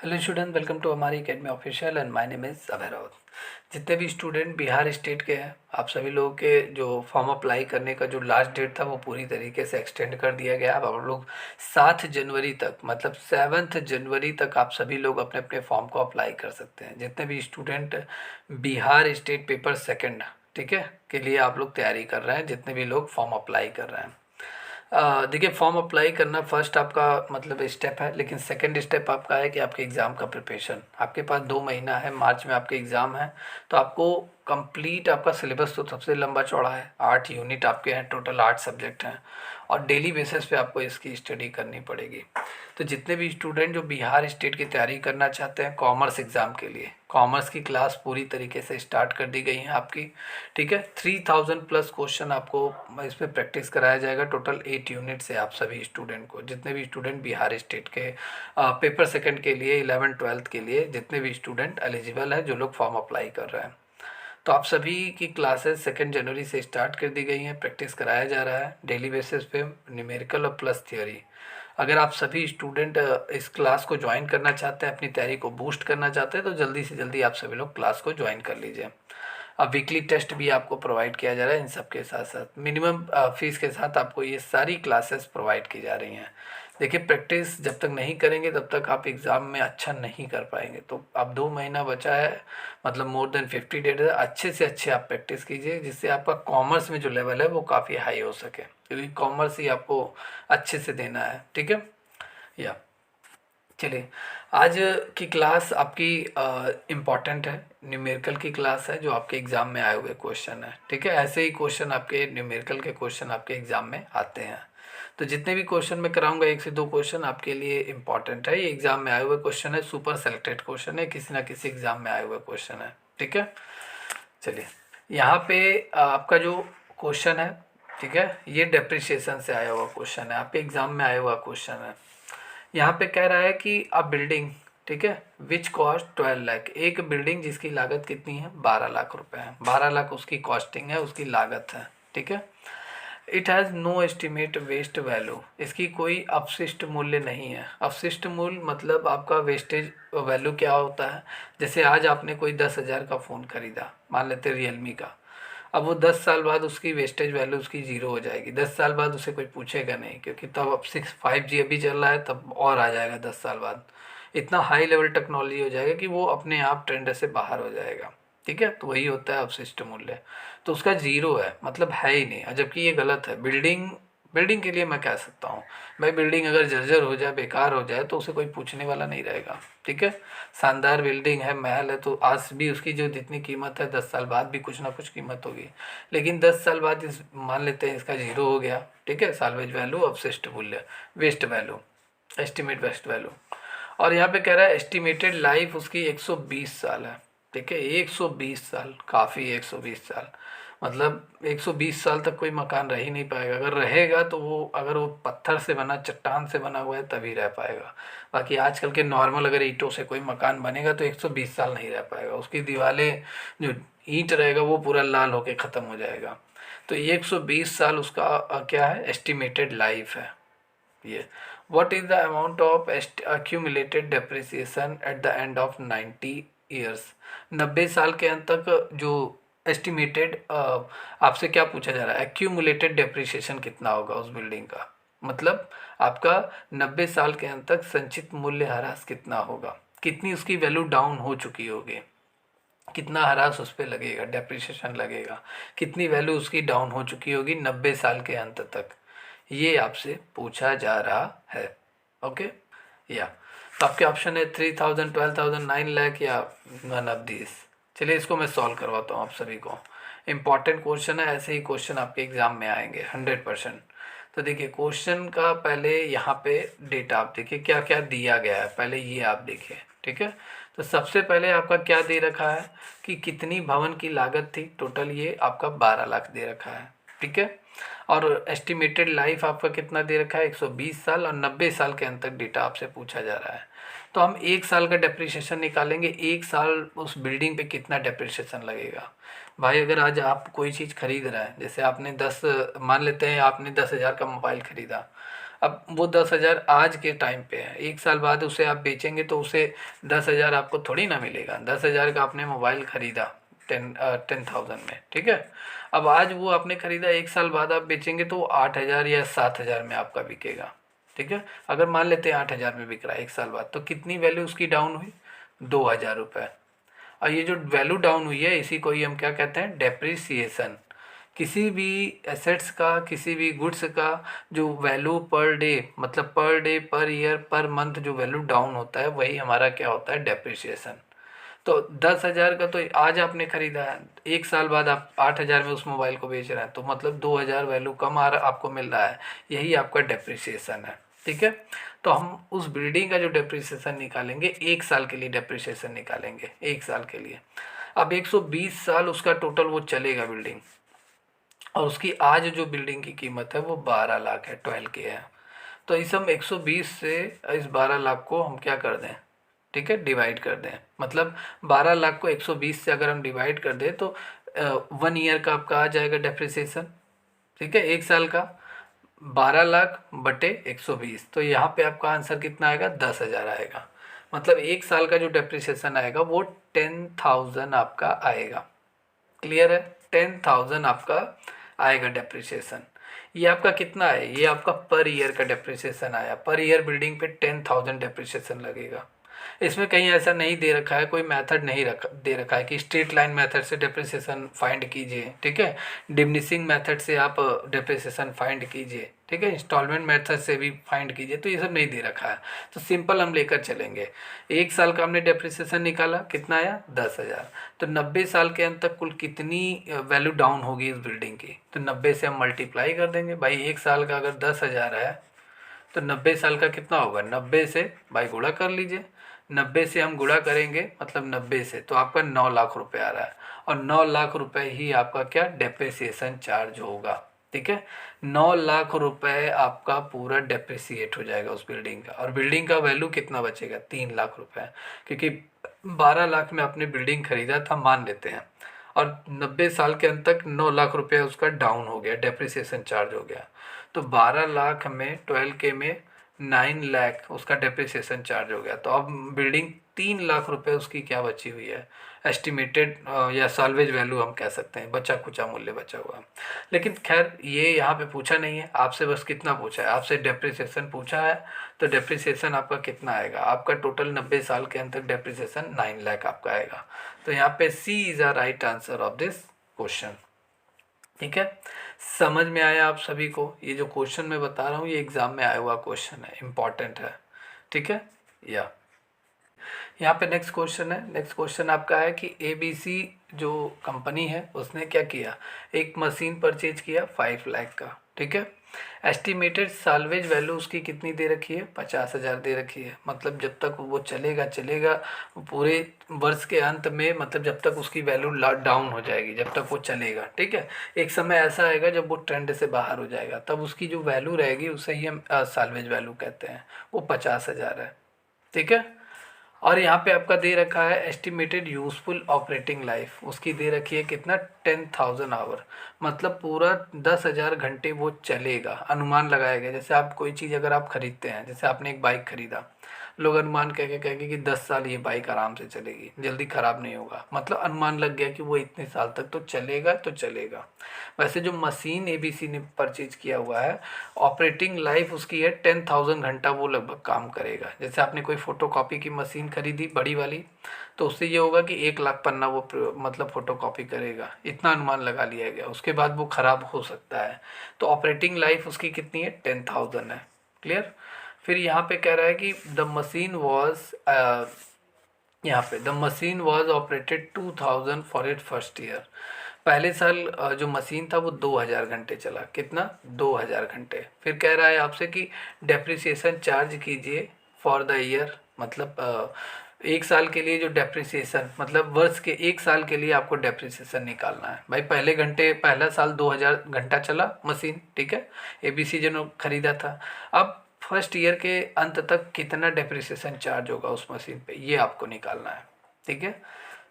Hello student, welcome to हमारी academy official and my name is Abhay Rawat. जितने भी student Bihar state के हैं, आप सभी लोगों के जो फॉर्म अप्लाई करने का जो लास्ट डेट था वो पूरी तरीके से एक्सटेंड कर दिया गया। अब आप लोग 7 जनवरी तक, मतलब 7 जनवरी तक आप सभी लोग अपने अपने फॉर्म को अप्लाई कर सकते हैं। जितने भी student Bihar state paper second, ठीक है, के लिए आप लोग तैयारी कर रहे हैं, जितने भी लोग फॉर्म अप्लाई कर रहे हैं, देखिए फॉर्म अप्लाई करना फर्स्ट आपका मतलब स्टेप है, लेकिन सेकंड स्टेप आपका है कि आपके एग्ज़ाम का प्रिपरेशन। आपके पास 2 महीना है, मार्च में आपके एग्ज़ाम है, तो आपको कंप्लीट आपका सिलेबस तो सबसे लंबा चौड़ा है। 8 यूनिट आपके हैं, टोटल 8 सब्जेक्ट हैं, और डेली बेसिस पे आपको इसकी स्टडी करनी पड़ेगी। तो जितने भी स्टूडेंट जो बिहार स्टेट की तैयारी करना चाहते हैं कॉमर्स एग्ज़ाम के लिए, कॉमर्स की क्लास पूरी तरीके से स्टार्ट कर दी गई है आपकी, ठीक है। 3000+ क्वेश्चन आपको इस पर प्रैक्टिस कराया जाएगा, टोटल 8 यूनिट से। आप सभी स्टूडेंट को, जितने भी स्टूडेंट बिहार स्टेट के पेपर सेकंड के लिए 11th-12th के लिए जितने भी स्टूडेंट एलिजिबल है, जो लोग फॉर्म अप्लाई कर रहे हैं, तो आप सभी की क्लासेस 2 जनवरी से स्टार्ट कर दी गई हैं। प्रैक्टिस कराया जा रहा है डेली बेसिस पे, न्यूमेरिकल और प्लस थियोरी। अगर आप सभी स्टूडेंट इस क्लास को ज्वाइन करना चाहते हैं, अपनी तैयारी को बूस्ट करना चाहते हैं, तो जल्दी से जल्दी आप सभी लोग क्लास को ज्वाइन कर लीजिए। अब वीकली टेस्ट भी आपको प्रोवाइड किया जा रहा है। इन सब के साथ साथ मिनिमम फीस के साथ आपको ये सारी क्लासेस प्रोवाइड की जा रही हैं। देखिए प्रैक्टिस जब तक नहीं करेंगे तब तक आप एग्ज़ाम में अच्छा नहीं कर पाएंगे। तो अब 2 महीना बचा है, मतलब मोर देन 50 डेज है। अच्छे से अच्छे आप प्रैक्टिस कीजिए, जिससे आपका कॉमर्स में जो लेवल है वो काफ़ी हाई हो सके, क्योंकि कॉमर्स ही आपको अच्छे से देना है, ठीक है। या चलिए, आज की क्लास आपकी इम्पॉर्टेंट है, न्यूमेरिकल की क्लास है, जो आपके एग्ज़ाम में आए हुए क्वेश्चन है, ठीक है। ऐसे ही क्वेश्चन आपके न्यूमेरिकल के क्वेश्चन आपके एग्ज़ाम में आते हैं। तो जितने भी क्वेश्चन मैं कराऊंगा, 1 से 2 क्वेश्चन आपके लिए इम्पॉर्टेंट है। ये एग्ज़ाम में आए हुए क्वेश्चन है, सुपर सेलेक्टेड क्वेश्चन है, किसी ना किसी एग्ज़ाम में आए हुए क्वेश्चन है, ठीक है। चलिए, यहाँ पे आपका जो क्वेश्चन है, ठीक है, ये डेप्रिसिएशन से आया हुआ क्वेश्चन है, आपके एग्ज़ाम में आया हुआ क्वेश्चन है। यहाँ पे कह रहा है कि अब बिल्डिंग, ठीक है, विच कॉस्ट 12 लाख, एक बिल्डिंग जिसकी लागत कितनी है, 12 लाख रुपए है। 12 लाख उसकी कॉस्टिंग है, उसकी लागत है, ठीक है। It has no estimate waste value, इसकी कोई अपशिष्ट मूल्य नहीं है। अपशिष्ट मूल्य मतलब आपका वेस्टेज वैल्यू क्या होता है। जैसे आज आपने कोई 10,000 का फ़ोन खरीदा, मान लेते रियलमी का, अब वो 10 साल बाद उसकी वेस्टेज वैल्यू उसकी ज़ीरो हो जाएगी। 10 साल बाद उसे कोई पूछेगा नहीं, क्योंकि तब अब 5G अभी चल रहा है, तब और आ जाएगा 10 साल बाद। इतना हाई लेवल टेक्नोलॉजी हो जाएगा कि वो अपने आप ट्रेंड से बाहर हो जाएगा, ठीक है। तो वही होता है अवशिष्ट मूल्य। तो उसका ज़ीरो है, मतलब है ही नहीं, जबकि ये गलत है। बिल्डिंग, बिल्डिंग के लिए मैं कह सकता हूँ भाई, बिल्डिंग अगर जर्जर हो जाए, बेकार हो जाए, तो उसे कोई पूछने वाला नहीं रहेगा, ठीक है। शानदार बिल्डिंग है, महल है, तो आज भी उसकी जो जितनी कीमत है, 10 साल बाद भी कुछ ना कुछ कीमत होगी। लेकिन 10 साल बाद इस मान लेते हैं इसका ज़ीरो हो गया, ठीक है। साल्वेज वैल्यू, अवशिष्ट मूल्य, waste value, estimate waste value. और यहाँ पे कह रहा है एस्टिमेटेड लाइफ उसकी 120 साल है, ठीक है। 120 साल काफ़ी, 120 साल मतलब 120 साल तक कोई मकान रह ही नहीं पाएगा। अगर रहेगा तो वो, अगर वो पत्थर से बना, चट्टान से बना हुआ है, तभी रह पाएगा। बाकी आजकल के नॉर्मल अगर ईंटों से कोई मकान बनेगा तो 120 साल नहीं रह पाएगा। उसकी दीवारें, जो ईंट रहेगा वो पूरा लाल होके ख़त्म हो जाएगा। तो ये 120 साल उसका क्या है, एस्टिमेटेड लाइफ है ये। what is the amount of accumulated depreciation at the end of 90 years, 90 साल के अंत तक जो एस्टिमेटेड, आपसे क्या पूछा जा रहा है, एक्यूमुलेटेड डेप्रिसिएशन कितना होगा उस बिल्डिंग का, मतलब आपका 90 साल के अंत तक संचित मूल्य ह्रास कितना होगा, कितनी उसकी वैल्यू डाउन हो चुकी होगी, कितना ह्रास उस पर लगेगा, डेप्रिसिएशन लगेगा, कितनी वैल्यू उसकी डाउन हो चुकी होगी 90 साल के अंत तक, ये आपसे पूछा जा रहा है, ओके। या तो आपके ऑप्शन है 3,000, 12,000, 9 लाख या वन ऑफ दिस। चलिए इसको मैं सॉल्व करवाता हूँ आप सभी को। इम्पॉर्टेंट क्वेश्चन है, ऐसे ही क्वेश्चन आपके एग्जाम में आएंगे 100%। तो देखिए क्वेश्चन का पहले यहाँ पे डेटा आप देखिए क्या क्या दिया गया है, पहले ये आप देखिए, ठीक है। तो सबसे पहले आपका क्या दे रखा है कि कितनी भवन की लागत थी, टोटल ये आपका 12 लाख दे रखा है, ठीक है। और एस्टिमेटेड लाइफ आपका कितना दे रखा है, 120 साल, और 90 साल के अंत तक डेटा आपसे पूछा जा रहा है। तो हम 1 साल का डेप्रिसिएशन निकालेंगे, 1 साल उस बिल्डिंग पे कितना डेप्रिसिएशन लगेगा। भाई अगर आज आप कोई चीज़ खरीद रहे हैं, जैसे आपने 10, मान लेते हैं आपने 10,000 का मोबाइल खरीदा, अब वो 10,000 आज के टाइम पे है, 1 साल बाद उसे आप बेचेंगे तो उसे 10,000 आपको थोड़ी ना मिलेगा। 10,000 का आपने मोबाइल ख़रीदा 10,000 में, ठीक है। अब आज वो आपने ख़रीदा, 1 साल बाद आप बेचेंगे तो वो 8,000 या 7,000 में आपका बिकेगा, ठीक है। अगर मान लेते हैं 8,000 में बिक रहा है 1 साल बाद, तो कितनी वैल्यू उसकी डाउन हुई? 2,000 रुपये। और ये जो वैल्यू डाउन हुई है इसी को ही हम क्या कहते हैं? डेप्रिसिएशन। किसी भी एसेट्स का, किसी भी गुड्स का जो वैल्यू पर डे, मतलब per day, per year, per month जो वैल्यू डाउन होता है वही हमारा क्या होता है? डेप्रिसिएशन। तो 10,000 का तो आज आपने खरीदा है, 1 साल बाद आप 8,000 में उस मोबाइल को बेच रहे हैं, तो मतलब 2,000 वैल्यू कम आ रहा आपको मिल रहा है, यही आपका डेप्रिसिएशन है, ठीक है। तो हम उस बिल्डिंग का जो डेप्रिसिएशन निकालेंगे, 1 साल के लिए डेप्रिसिएशन निकालेंगे, 1 साल के लिए। अब 120 साल उसका टोटल वो चलेगा बिल्डिंग, और उसकी आज जो बिल्डिंग की कीमत है वो 12 लाख है, 12K है। तो इस हम 120 से इस 12 लाख को हम क्या कर दें? ठीक है, डिवाइड कर दें। मतलब 12 लाख को 120 से अगर हम डिवाइड कर दें तो 1 ईयर का आपका आ जाएगा डेप्रिसिएशन, ठीक है, 1 साल का 12 लाख बटे 120, तो यहाँ पे आपका आंसर कितना आएगा? 10,000 आएगा। मतलब 1 साल का जो डेप्रिसिएशन आएगा वो 10,000 आपका आएगा। क्लियर है? 10,000 आपका आएगा डेप्रिसिएशन। ये आपका कितना है? ये आपका पर ईयर का डेप्रिसिएशन आया। पर ईयर बिल्डिंग पे 10,000 डेप्रिसिएशन लगेगा। इसमें कहीं ऐसा नहीं दे रखा है, कोई मेथड नहीं दे रखा है कि स्ट्रेट लाइन मेथड से डेप्रिसिएशन फाइंड कीजिए, ठीक है, डिमिनिशिंग मेथड से आप डेप्रिसिएशन फाइंड कीजिए, ठीक है, इंस्टॉलमेंट मेथड से भी फाइंड कीजिए, तो ये सब नहीं दे रखा है। तो सिंपल हम लेकर चलेंगे। 1 साल का हमने डेप्रिसिएशन निकाला, कितना आया? 10,000। तो 90 साल के अंत तक कुल कितनी वैल्यू डाउन होगी इस बिल्डिंग की? तो 90 से हम मल्टीप्लाई कर देंगे भाई। 1 साल का अगर 10,000 है तो 90 साल का कितना होगा? 90 से भाई गुणा कर लीजिए। 90 से हम गुणा करेंगे, मतलब 90 से, तो आपका 9 लाख रुपए आ रहा है। और 9 लाख रुपए ही आपका क्या? डेप्रिसिएशन चार्ज होगा, ठीक है। 9 लाख रुपए आपका पूरा डेप्रिसिएट हो जाएगा उस बिल्डिंग का। और बिल्डिंग का वैल्यू कितना बचेगा? 3 लाख रुपए, क्योंकि 12 लाख में आपने बिल्डिंग खरीदा था मान लेते हैं, और 90 साल के अंत तक 9 लाख रुपए उसका डाउन हो गया, डेप्रिसिएशन चार्ज हो गया। तो 12 लाख में 12K में 9 लाख उसका डेप्रिसिएशन चार्ज हो गया। तो अब बिल्डिंग 3 लाख रुपए उसकी क्या बची हुई है? एस्टिमेटेड या साल्वेज वैल्यू हम कह सकते हैं, बचा कुचा मूल्य बचा हुआ है। लेकिन खैर ये यहाँ पे पूछा नहीं है आपसे, बस कितना पूछा है आपसे? डेप्रिसिएशन पूछा है। तो डेप्रिसिएशन आपका कितना आएगा? आपका टोटल 90 साल के अंत तक डेप्रिसिएशन 9 लाख आपका आएगा। तो यहाँ पे C is a right answer of this question, ठीक है। समझ में आया आप सभी को? ये जो क्वेश्चन मैं बता रहा हूँ ये एग्जाम में आया हुआ क्वेश्चन है, इम्पॉर्टेंट है, ठीक है। या यहाँ पे नेक्स्ट क्वेश्चन है। नेक्स्ट क्वेश्चन आपका है कि ABC जो कंपनी है उसने क्या किया? एक मशीन परचेज किया 5 लाख का, ठीक है। एस्टिमेटेड साल्वेज वैल्यू उसकी कितनी दे रखी है? 50,000 दे रखी है। मतलब जब तक वो चलेगा पूरे वर्ष के अंत में, मतलब जब तक उसकी वैल्यू डाउन हो जाएगी, जब तक वो चलेगा, ठीक है। एक समय ऐसा आएगा जब वो ट्रेंड से बाहर हो जाएगा, तब उसकी जो वैल्यू रहेगी उसे ही हम साल्वेज वैल्यू कहते हैं। वो 50,000 है, ठीक है। और यहाँ पे आपका दे रखा है एस्टिमेटेड यूज़फुल ऑपरेटिंग लाइफ, उसकी दे रखी है कितना? 10,000 आवर। मतलब पूरा 10,000 घंटे वो चलेगा, अनुमान लगाया गया। जैसे आप कोई चीज़ अगर आप खरीदते हैं, जैसे आपने एक बाइक खरीदा, लोग अनुमान कहेंगे कि 10 साल ये बाइक आराम से चलेगी, जल्दी ख़राब नहीं होगा। मतलब अनुमान लग गया कि वो इतने साल तक तो चलेगा, तो चलेगा। वैसे जो मशीन ABC ने परचेज किया हुआ है, ऑपरेटिंग लाइफ उसकी है 10,000 घंटा वो लगभग काम करेगा। जैसे आपने कोई फ़ोटो कॉपी की मशीन खरीदी बड़ी वाली, तो उससे ये होगा कि 1 लाख पन्ना वो मतलब फ़ोटो कॉपी करेगा, इतना अनुमान लगा लिया गया। उसके बाद वो ख़राब हो सकता है। तो ऑपरेटिंग लाइफ उसकी कितनी है? 10,000 है। क्लियर? फिर यहाँ पे कह रहा है कि द मशीन वॉज, यहाँ पे the machine was operated 2,000 for it first year. पहले साल जो मशीन था वो 2,000 घंटे चला। कितना? 2,000 घंटे। फिर कह रहा है आपसे कि डेप्रिसिएशन चार्ज कीजिए फॉर द ईयर। मतलब 1 साल के लिए जो डेप्रिसिएशन, मतलब वर्ष के 1 साल के लिए आपको डेप्रिसिएशन निकालना है। भाई पहला साल 2,000 घंटा चला मशीन, ठीक है, ABC जिन्होंने खरीदा था। अब फर्स्ट ईयर के अंत तक कितना डेप्रिसिएशन चार्ज होगा उस मशीन पे, ये आपको निकालना है, ठीक है।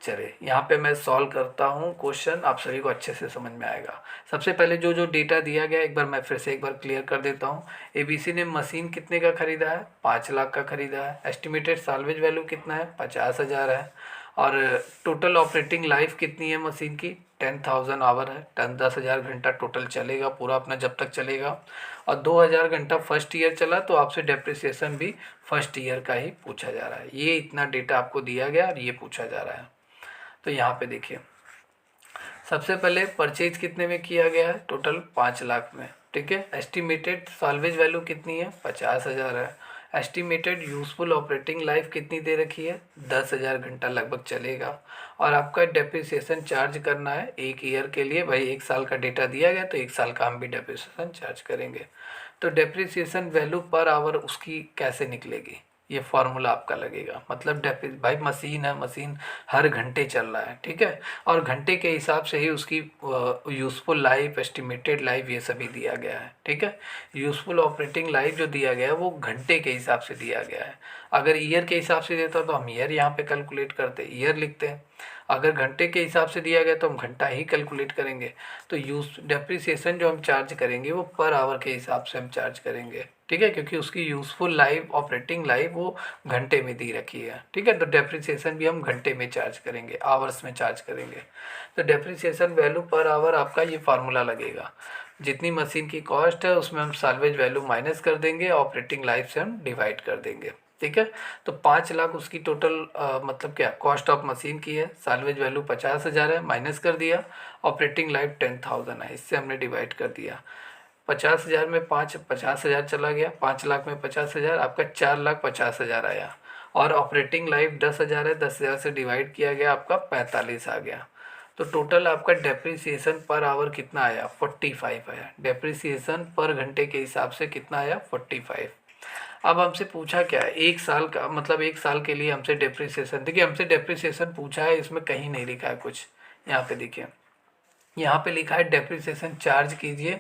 चलिए यहाँ पे मैं सॉल्व करता हूँ क्वेश्चन, आप सभी को अच्छे से समझ में आएगा। सबसे पहले जो जो डेटा दिया गया एक बार मैं फिर से एक बार क्लियर कर देता हूँ। एबीसी ने मशीन कितने का ख़रीदा है, 5 लाख का ख़रीदा है। एस्टिमेटेड साल्वेज वैल्यू कितना है, 50,000 है। और टोटल ऑपरेटिंग लाइफ कितनी है मशीन की, 10,000 आवर है। 10,000 घंटा टोटल चलेगा पूरा अपना जब तक चलेगा। और 2,000 घंटा फर्स्ट ईयर चला तो आपसे डेप्रिसिएशन भी फर्स्ट ईयर का ही पूछा जा रहा है। ये इतना डेटा आपको दिया गया और ये पूछा जा रहा है। तो यहाँ पे देखिए सबसे पहले परचेज कितने में किया गया है, टोटल 5 लाख में, ठीक है। एस्टिमेटेड साल्वेज वैल्यू कितनी है, 50,000 है। एस्टिमेटेड यूजफुल ऑपरेटिंग लाइफ कितनी दे रखी है, 10,000 घंटा लगभग चलेगा। और आपका डेप्रिसिएशन चार्ज करना है 1 ईयर के लिए। भाई 1 साल का डेटा दिया गया तो 1 साल का हम भी डेप्रिसिएशन चार्ज करेंगे। तो डेप्रिसिएशन वैल्यू पर आवर उसकी कैसे निकलेगी, ये फार्मूला आपका लगेगा। मतलब भाई मशीन है, मशीन हर घंटे चल रहा है, ठीक है। और घंटे के हिसाब से ही उसकी यूज़फुल लाइफ, एस्टिमेटेड लाइफ, ये सभी दिया गया है, ठीक है। यूज़फुल ऑपरेटिंग लाइफ जो दिया गया है वो घंटे के हिसाब से दिया गया है। अगर ईयर के हिसाब से देता तो हम ईयर यहाँ पे कैलकुलेट करते, ईयर लिखते हैं। अगर घंटे के हिसाब से दिया गया तो हम घंटा ही कैलकुलेट करेंगे। तो डेप्रिसिएशन जो हम चार्ज करेंगे वो पर आवर के हिसाब से हम चार्ज करेंगे, ठीक है, क्योंकि उसकी यूज़फुल लाइफ, ऑपरेटिंग लाइफ वो घंटे में दी रखी है, ठीक है। तो डेप्रिसिएशन भी हम घंटे में चार्ज करेंगे, आवर्स में चार्ज करेंगे। तो डेप्रिसिएशन वैल्यू पर आवर आपका ये फार्मूला लगेगा। जितनी मशीन की कॉस्ट है उसमें हम साल्वेज वैल्यू माइनस कर देंगे, ऑपरेटिंग लाइफ से हम डिवाइड कर देंगे, ठीक है। तो 5 लाख उसकी टोटल मतलब क्या कॉस्ट ऑफ मशीन की है। साल्वेज वैल्यू 50,000 है, माइनस कर दिया। ऑपरेटिंग लाइफ 10,000 है, इससे हमने डिवाइड कर दिया। 50,000 में 50,000 चला गया, 5 लाख में 50,000, आपका 4,50,000 आया। और ऑपरेटिंग लाइफ 10,000 है, 10,000 से डिवाइड किया गया, आपका 45 आ गया। तो टोटल आपका डेप्रिसिएशन पर आवर कितना आया, 45 आया। डेप्रिसिएशन पर घंटे के हिसाब से कितना आया, 45। अब हमसे पूछा क्या है, 1 साल का, मतलब 1 साल के लिए हमसे डेप्रिसिएशन, देखिए हमसे डेप्रिसिएशन पूछा है, इसमें कहीं नहीं लिखा है कुछ। यहाँ पे देखिए, यहाँ पे लिखा है डेप्रिसिएशन चार्ज कीजिए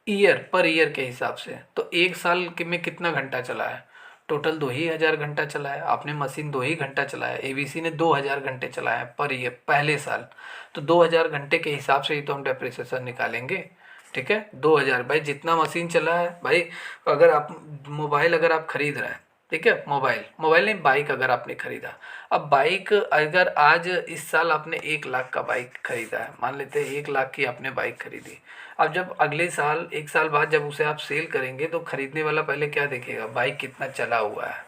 ईयर पर ईयर के हिसाब से। तो 1 साल में कितना घंटा चला है, टोटल 2,000 घंटा चला है। आपने मशीन 2 ही घंटा चलाया, एबीसी ने 2,000 घंटे चलाया पर ईयर पहले साल। तो 2,000 घंटे के हिसाब से ही तो हम डेप्रिसिएशन निकालेंगे, ठीक है। 2,000 भाई जितना मशीन चला है। भाई अगर आप मोबाइल अगर आप खरीद रहे हैं, ठीक है, मोबाइल नहीं, बाइक अगर आपने खरीदा। अब बाइक अगर आज इस साल आपने 1 लाख का बाइक खरीदा है, मान लेते हैं 1 लाख की आपने बाइक खरीदी। अब जब अगले साल 1 साल बाद जब उसे आप सेल करेंगे तो खरीदने वाला पहले क्या देखेगा, बाइक कितना चला हुआ है।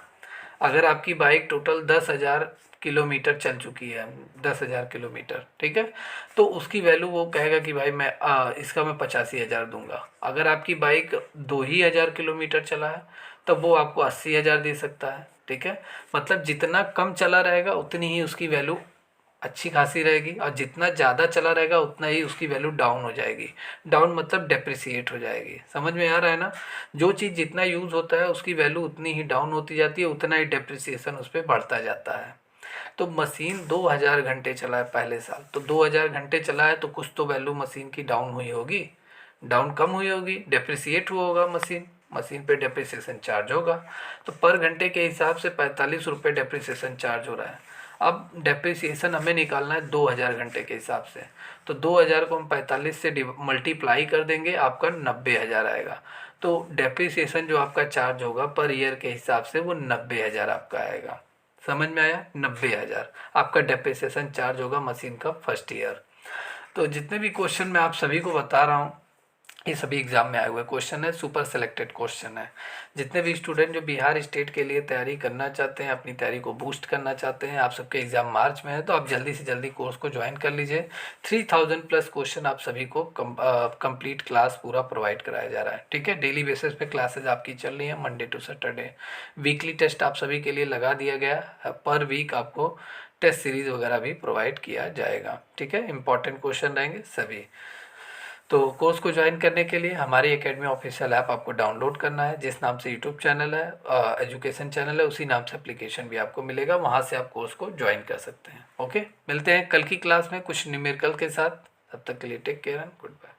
अगर आपकी बाइक टोटल 10,000 किलोमीटर चल चुकी है, 10,000 किलोमीटर, ठीक है, तो उसकी वैल्यू वो कहेगा कि भाई मैं इसका मैं 85,000 दूंगा। अगर आपकी बाइक 2,000 किलोमीटर चला है तब वो आपको 80,000 दे सकता है, ठीक है। मतलब जितना कम चला रहेगा उतनी ही उसकी वैल्यू अच्छी खासी रहेगी, और जितना ज़्यादा चला रहेगा उतना ही उसकी वैल्यू डाउन हो जाएगी। डाउन मतलब डेप्रिसिएट हो जाएगी। समझ में आ रहा है ना। जो चीज़ जितना यूज़ होता है उसकी वैल्यू उतनी ही डाउन होती जाती है, उतना ही डेप्रिसिएशन उस पर बढ़ता जाता है। तो मशीन 2,000 घंटे चला है पहले साल, तो 2,000 घंटे चला है तो कुछ तो वैल्यू मशीन की डाउन हुई होगी, डाउन कम हुई होगी, डेप्रिसिएट हुआ होगा मशीन, मशीन पे डेप्रिसिएशन चार्ज होगा। तो पर घंटे के हिसाब से 45 रुपये डेप्रिसिएशन चार्ज हो रहा है। अब डेप्रिसिएशन हमें निकालना है 2,000 घंटे के हिसाब से। तो 2,000 को हम 45 से मल्टीप्लाई कर देंगे, आपका 90,000 आएगा। तो डेप्रिसिएशन जो आपका चार्ज होगा पर ईयर के हिसाब से वो 90,000 आपका आएगा। समझ में आया, 90,000 आपका डेप्रिसिएशन चार्ज होगा मशीन का फर्स्ट ईयर। तो जितने भी क्वेश्चन मैं आप सभी को बता रहा हूँ ये सभी एग्जाम में आए हुए क्वेश्चन है, सुपर सेलेक्टेड क्वेश्चन है। जितने भी स्टूडेंट जो बिहार स्टेट के लिए तैयारी करना चाहते हैं, अपनी तैयारी को बूस्ट करना चाहते हैं, आप सबके एग्जाम मार्च में है, तो आप जल्दी से जल्दी कोर्स को ज्वाइन कर लीजिए। 3,000 प्लस क्वेश्चन आप सभी को कंप्लीट क्लास पूरा प्रोवाइड कराया जा रहा है, ठीक है। डेली बेसिस पे क्लासेज आपकी चल रही है, Monday to Saturday. Weekly test आप सभी के लिए लगा दिया गया, पर वीक आपको टेस्ट सीरीज वगैरह भी प्रोवाइड किया जाएगा, ठीक है। इंपॉर्टेंट क्वेश्चन रहेंगे सभी। तो कोर्स को ज्वाइन करने के लिए हमारी एकेडमी ऑफिशियल ऐप आपको डाउनलोड करना है। जिस नाम से यूट्यूब चैनल है, एजुकेशन चैनल है, उसी नाम से एप्लीकेशन भी आपको मिलेगा, वहाँ से आप कोर्स को ज्वाइन कर सकते हैं। ओके, मिलते हैं कल की क्लास में कुछ न्यूमेरिकल के साथ। तब तक के लिए take care and good bye.